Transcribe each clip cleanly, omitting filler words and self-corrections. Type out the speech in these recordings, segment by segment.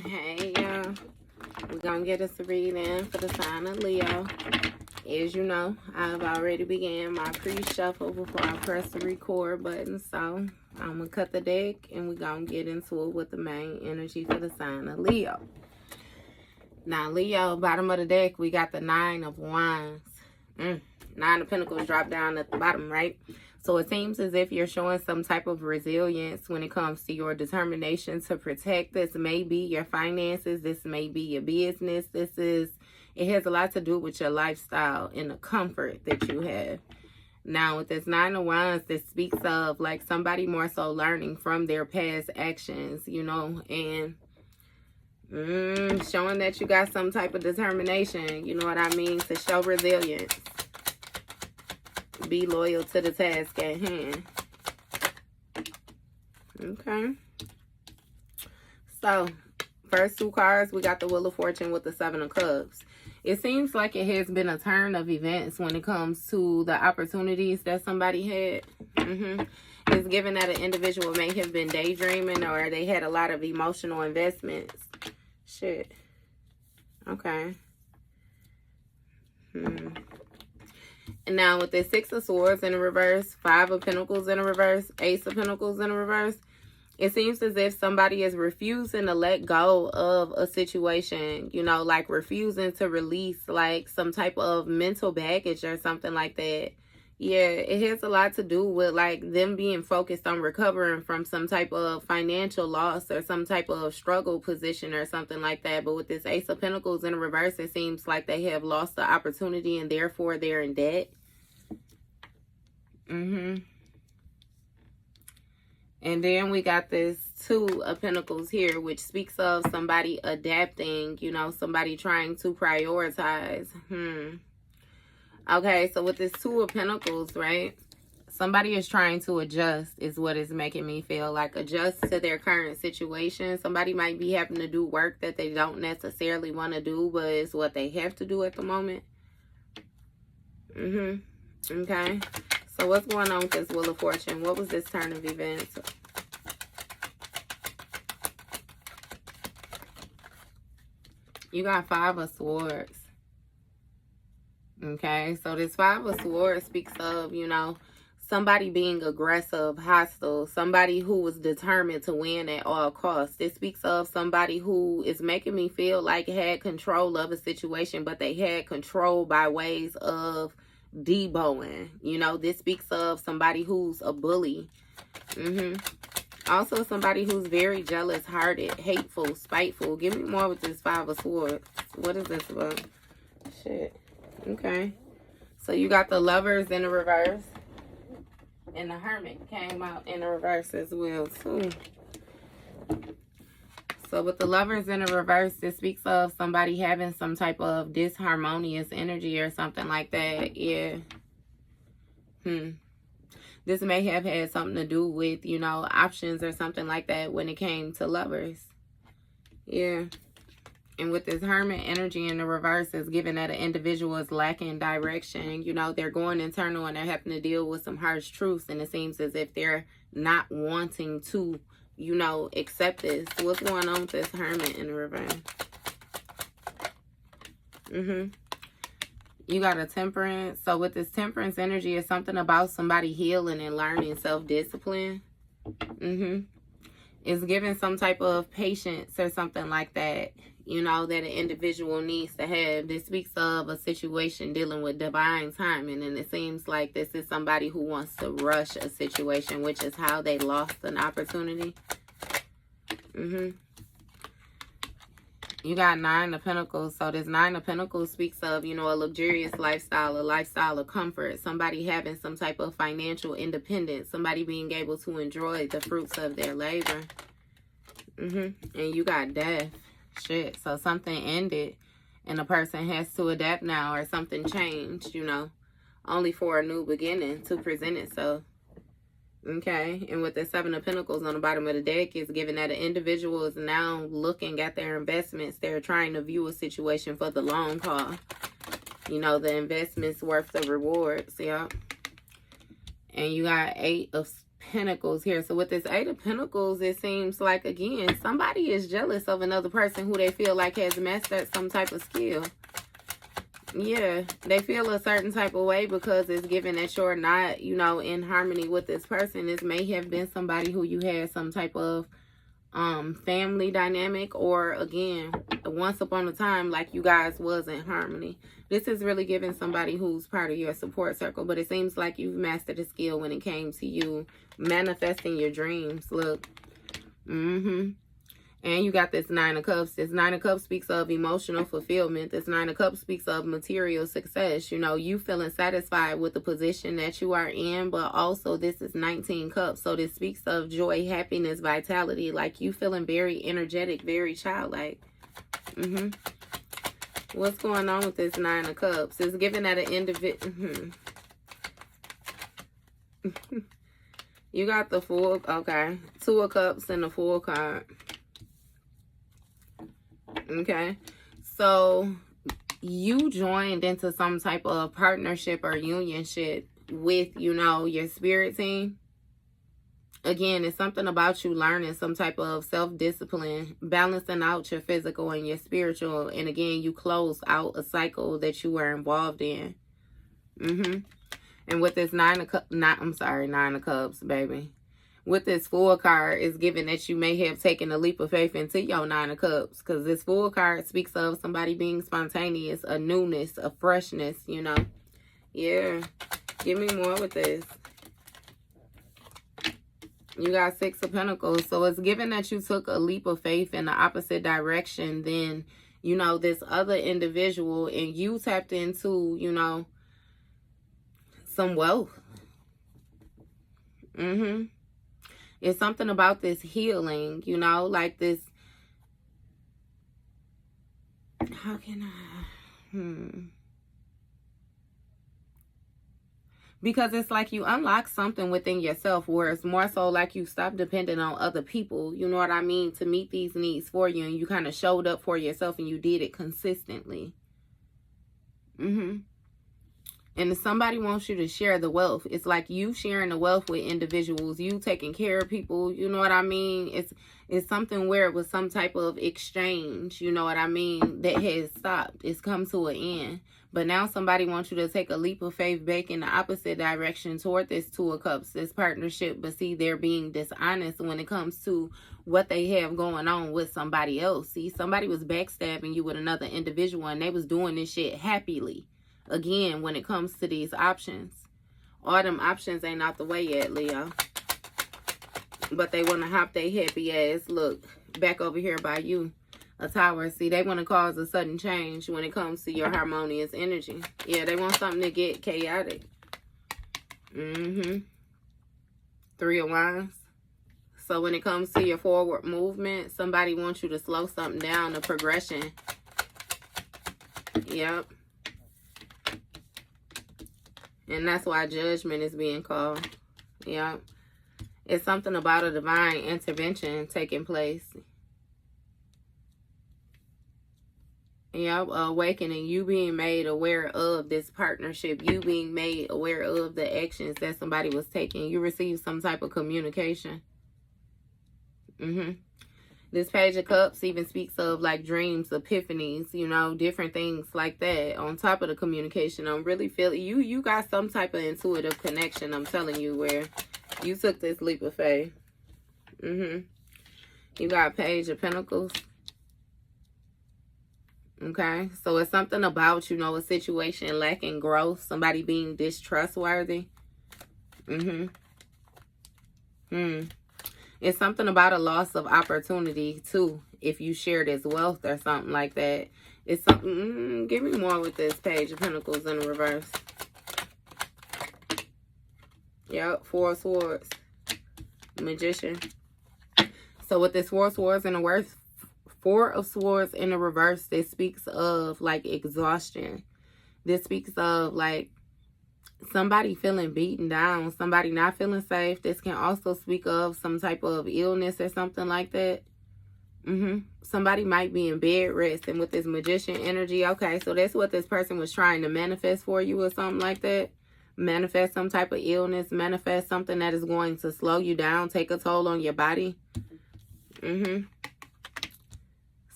Hey, y'all. We're going to get us a reading for the sign of Leo. As you know, I've already began my pre-shuffle before I press the record button. So, I'm going to cut the deck and we're going to get into it with the main energy for the sign of Leo. Now, Leo, bottom of the deck, we got the 9 of Wands. 9 of Pentacles drop down at the bottom, right? So it seems as if you're showing some type of resilience when it comes to your determination to protect. This may be your finances. This may be your business. It has a lot to do with your lifestyle and the comfort that you have. Now, with this 9 of Wands, this speaks of like somebody more so learning from their past actions, you know, and showing that you got some type of determination, you know what I mean, to show resilience. Be loyal to the task at hand. Okay. So, first 2 cards, we got the Wheel of Fortune with the 7 of Cups. It seems like it has been a turn of events when it comes to the opportunities that somebody had. It's given that an individual may have been daydreaming or they had a lot of emotional investments. Shit. Okay. And now with the 6 of Swords in the reverse, 5 of Pentacles in the reverse, Ace of Pentacles in the reverse, it seems as if somebody is refusing to let go of a situation, you know, like refusing to release like some type of mental baggage or something like that. Yeah, it has a lot to do with like them being focused on recovering from some type of financial loss or some type of struggle position or something like that. But with this Ace of Pentacles in the reverse, it seems like they have lost the opportunity and therefore they're in debt. And then we got this 2 of Pentacles here, which speaks of somebody adapting, you know, somebody trying to prioritize. Okay, so with this 2 of Pentacles, right? Somebody is trying to adjust is what is making me feel like. Adjust to their current situation. Somebody might be having to do work that they don't necessarily want to do, but it's what they have to do at the moment. Okay. So what's going on with this Wheel of Fortune? What was this turn of events? You got 5 of Swords. Okay, so this 5 of Swords speaks of, you know, somebody being aggressive, hostile, somebody who was determined to win at all costs. This speaks of somebody who is making me feel like had control of a situation, but they had control by ways of deboing. You know, this speaks of somebody who's a bully. Also somebody who's very jealous-hearted, hateful, spiteful. Give me more with this 5 of Swords. What is this about? Shit. Okay. So you got the Lovers in the reverse. And the Hermit came out in the reverse as well, too. So with the Lovers in the reverse, it speaks of somebody having some type of disharmonious energy or something like that. Yeah. This may have had something to do with, you know, options or something like that when it came to lovers. Yeah. And with this Hermit energy in the reverse, is given that an individual is lacking direction. You know, they're going internal and they're having to deal with some harsh truths. And it seems as if they're not wanting to, you know, accept this. What's going on with this Hermit in the reverse? You got a Temperance. So with this Temperance energy, it's something about somebody healing and learning self-discipline. It's giving some type of patience or something like that, you know, that an individual needs to have. This speaks of a situation dealing with divine timing, and it seems like this is somebody who wants to rush a situation, which is how they lost an opportunity. You got 9 of Pentacles. So this 9 of Pentacles speaks of, you know, a luxurious lifestyle, a lifestyle of comfort, somebody having some type of financial independence, somebody being able to enjoy the fruits of their labor. And you got Death. Shit. So something ended and a person has to adapt now, or something changed, you know, only for a new beginning to present itself. Okay, and with the 7 of Pentacles on the bottom of the deck, is given that an individual is now looking at their investments. They're trying to view a situation for the long haul. You know, the investment's worth the rewards, yeah. And you got 8 of Pentacles here. So with this Eight of Pentacles, it seems like, again, somebody is jealous of another person who they feel like has mastered some type of skill. Yeah, they feel a certain type of way because it's given that you're not, you know, in harmony with this person. This may have been somebody who you had some type of family dynamic, or again, once upon a time, like you guys was in harmony. This is really giving somebody who's part of your support circle, but it seems like you've mastered a skill when it came to you manifesting your dreams. Look. And you got this Nine of Cups. This Nine of Cups speaks of emotional fulfillment. This Nine of Cups speaks of material success. You know, you feeling satisfied with the position that you are in, but also this is 19 Cups. So this speaks of joy, happiness, vitality. Like you feeling very energetic, very childlike. What's going on with this Nine of Cups? It's given that an individual. You got the Fool. Okay. Two of Cups and the Fool card. Okay, so you joined into some type of partnership or unionship with, you know, your spirit team. Again, it's something about you learning some type of self-discipline, balancing out your physical and your spiritual. And again, you close out a cycle that you were involved in. And with this Nine of Cups, baby. With this Fool card, is given that you may have taken a leap of faith into your Nine of Cups. Because this Fool card speaks of somebody being spontaneous, a newness, a freshness, you know. Yeah. Give me more with this. You got Six of Pentacles. So it's given that you took a leap of faith in the opposite direction than, you know, this other individual. And you tapped into, you know, some wealth. It's something about this healing, you know, like this. How can I? Because it's like you unlock something within yourself where it's more so like you stop depending on other people, you know what I mean, to meet these needs for you. And you kind of showed up for yourself and you did it consistently. And if somebody wants you to share the wealth, it's like you sharing the wealth with individuals, you taking care of people, you know what I mean? It's something where it was some type of exchange, you know what I mean, that has stopped. It's come to an end. But now somebody wants you to take a leap of faith back in the opposite direction toward this Two of Cups, this partnership. But see, they're being dishonest when it comes to what they have going on with somebody else. See, somebody was backstabbing you with another individual and they was doing this shit happily. Again, when it comes to these options, all them options ain't out the way yet, Leo. But they want to hop their happy ass, look, back over here by you, a Tower. See, they want to cause a sudden change when it comes to your harmonious energy. Yeah, they want something to get chaotic. Three of Wands. So when it comes to your forward movement, somebody wants you to slow something down, the progression. Yep. And that's why Judgment is being called. Yeah. It's something about a divine intervention taking place. Yep. Awakening. You being made aware of this partnership. You being made aware of the actions that somebody was taking. You received some type of communication. This Page of Cups even speaks of like dreams, epiphanies, you know, different things like that. On top of the communication, I'm really feeling you got some type of intuitive connection, I'm telling you, where you took this leap of faith. You got Page of Pentacles. Okay, so it's something about, you know, a situation lacking growth, somebody being distrustworthy. It's something about a loss of opportunity, too, if you share this wealth or something like that. It's something, give me more with this Page of Pentacles in the reverse. Yep, Four of Swords. Magician. So with this Four of Swords in the reverse, this speaks of, like, exhaustion. This speaks of, like, somebody feeling beaten down, somebody not feeling safe. This can also speak of some type of illness or something like that. Somebody might be in bed rest, and with this Magician energy, okay, so that's what this person was trying to manifest for you or something like that. manifest some type of illness, manifest something that is going to slow you down, take a toll on your body.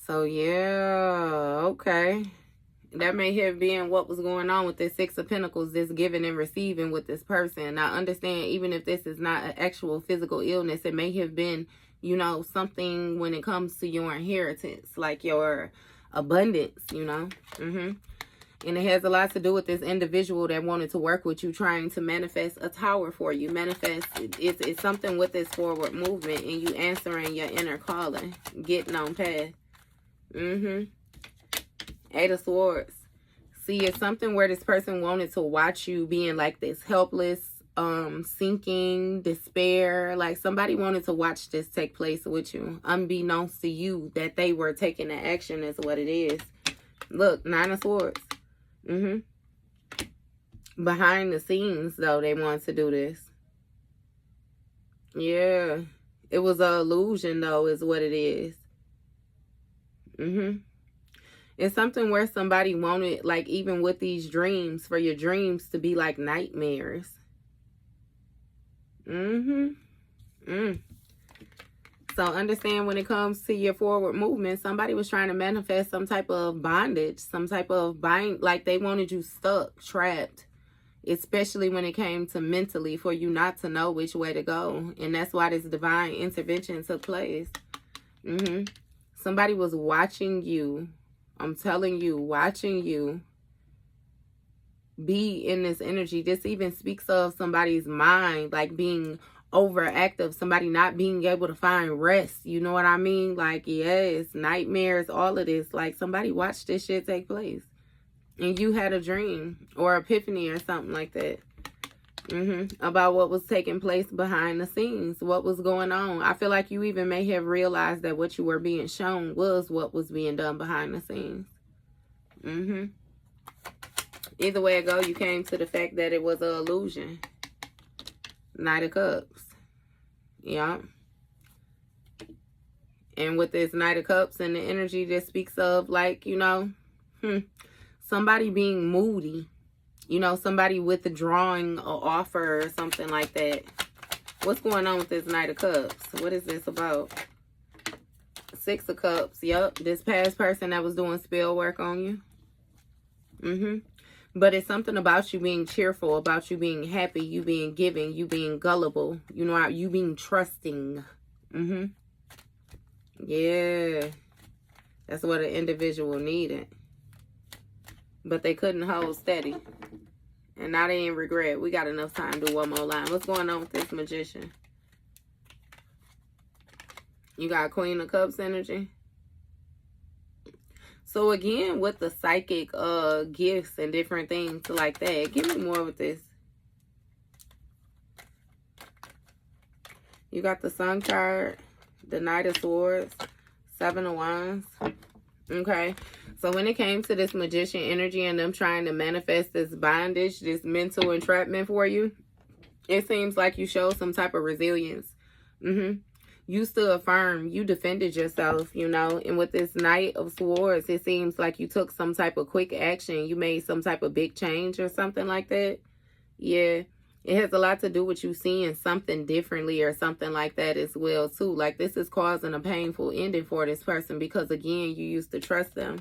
So yeah, okay. That may have been what was going on with this Six of Pentacles, this giving and receiving with this person. Now, understand, even if this is not an actual physical illness, it may have been, you know, something when it comes to your inheritance, like your abundance, you know. And it has a lot to do with this individual that wanted to work with you, trying to manifest a tower for you. Manifest, it's something with this forward movement and you answering your inner calling, getting on path. Eight of Swords. See, it's something where this person wanted to watch you being like this helpless, sinking, despair. Like somebody wanted to watch this take place with you, unbeknownst to you that they were taking the action is what it is. Look, Nine of Swords. Behind the scenes, though, they want to do this. Yeah. It was an illusion, though, is what it is. It's something where somebody wanted, like, even with these dreams, for your dreams to be like nightmares. So understand, when it comes to your forward movement, somebody was trying to manifest some type of bondage, some type of like they wanted you stuck, trapped, especially when it came to mentally, for you not to know which way to go. And that's why this divine intervention took place. Somebody was watching you. I'm telling you, watching you be in this energy. This even speaks of somebody's mind, like being overactive, somebody not being able to find rest. You know what I mean? Like, yes, nightmares, all of this. Like, somebody watched this shit take place. And you had a dream or epiphany or something like that. About what was taking place behind the scenes, what was going on. I feel like you even may have realized that what you were being shown was what was being done behind the scenes. Either way it go, you came to the fact that it was an illusion. Knight of Cups. Yeah. And with this Knight of Cups and the energy that speaks of, like, you know, somebody being moody. You know, somebody withdrawing an offer or something like that. What's going on with this Knight of Cups? What is this about? Six of Cups. Yep. This past person that was doing spell work on you. But it's something about you being cheerful, about you being happy, you being giving, you being gullible. You know, you being trusting. Yeah. That's what an individual needed. But they couldn't hold steady. And now they in regret. We got enough time to do one more line. What's going on with this Magician? You got Queen of Cups energy. So again, with the psychic gifts and different things like that. Give me more with this. You got the Sun card. The Knight of Swords. Seven of Wands. Okay. So when it came to this Magician energy and them trying to manifest this bondage, this mental entrapment for you, it seems like you showed some type of resilience. You stood firm. You defended yourself, you know. And with this Knight of Swords, it seems like you took some type of quick action. You made some type of big change or something like that. Yeah. It has a lot to do with you seeing something differently or something like that as well, too. Like, this is causing a painful ending for this person because, again, you used to trust them.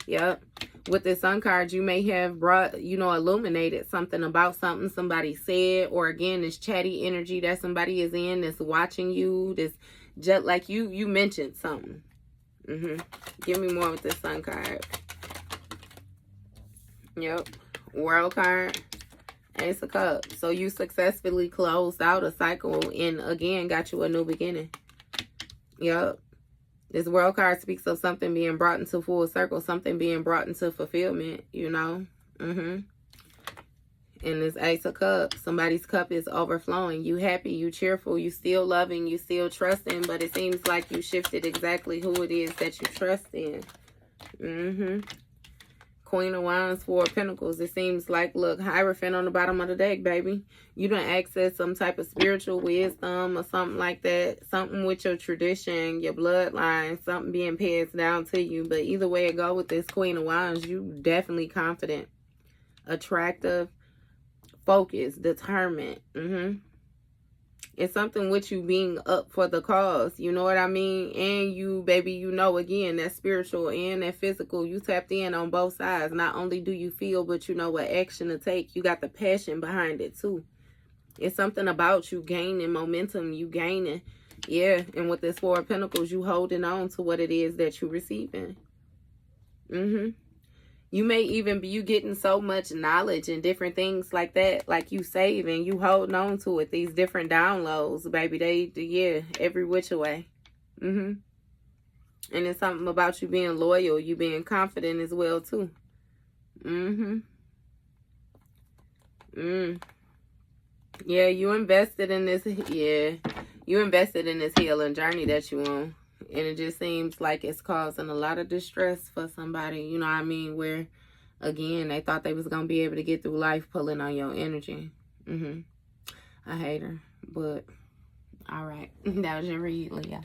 Yep. With this Sun card, you may have brought, you know, illuminated something about something somebody said, or again, this chatty energy that somebody is in that's watching you, this just like you mentioned something. Give me more with this Sun card. Yep. World card. Ace of Cups. So you successfully closed out a cycle and again got you a new beginning. Yep. This World card speaks of something being brought into full circle, something being brought into fulfillment, you know. And this Ace of Cups, somebody's cup is overflowing. You happy, you cheerful, you still loving, you still trusting, but it seems like you shifted exactly who it is that you trust in. Queen of Wands, Four of Pentacles. It seems like, look, Hierophant on the bottom of the deck, baby. You done access some type of spiritual wisdom or something like that. Something with your tradition, your bloodline, something being passed down to you. But either way it go with this Queen of Wands, you definitely confident, attractive, focused, determined. It's something with you being up for the cause. You know what I mean? And you, baby, you know, again, that spiritual and that physical, you tapped in on both sides. Not only do you feel, but you know what action to take. You got the passion behind it too. It's something about you gaining momentum. You gaining. Yeah. And with this Four of Pentacles, you holding on to what it is that you're receiving. You may even be you getting so much knowledge and different things like that, like you saving, you holding on to it, these different downloads, baby. Yeah, every which way. And it's something about you being loyal, you being confident as well too. Yeah, you invested in this. Yeah, you invested in this healing journey that you on. And it just seems like it's causing a lot of distress for somebody, you know what I mean, where, again, they thought they was going to be able to get through life pulling on your energy. I hate her, but all right. That was your read, Leah.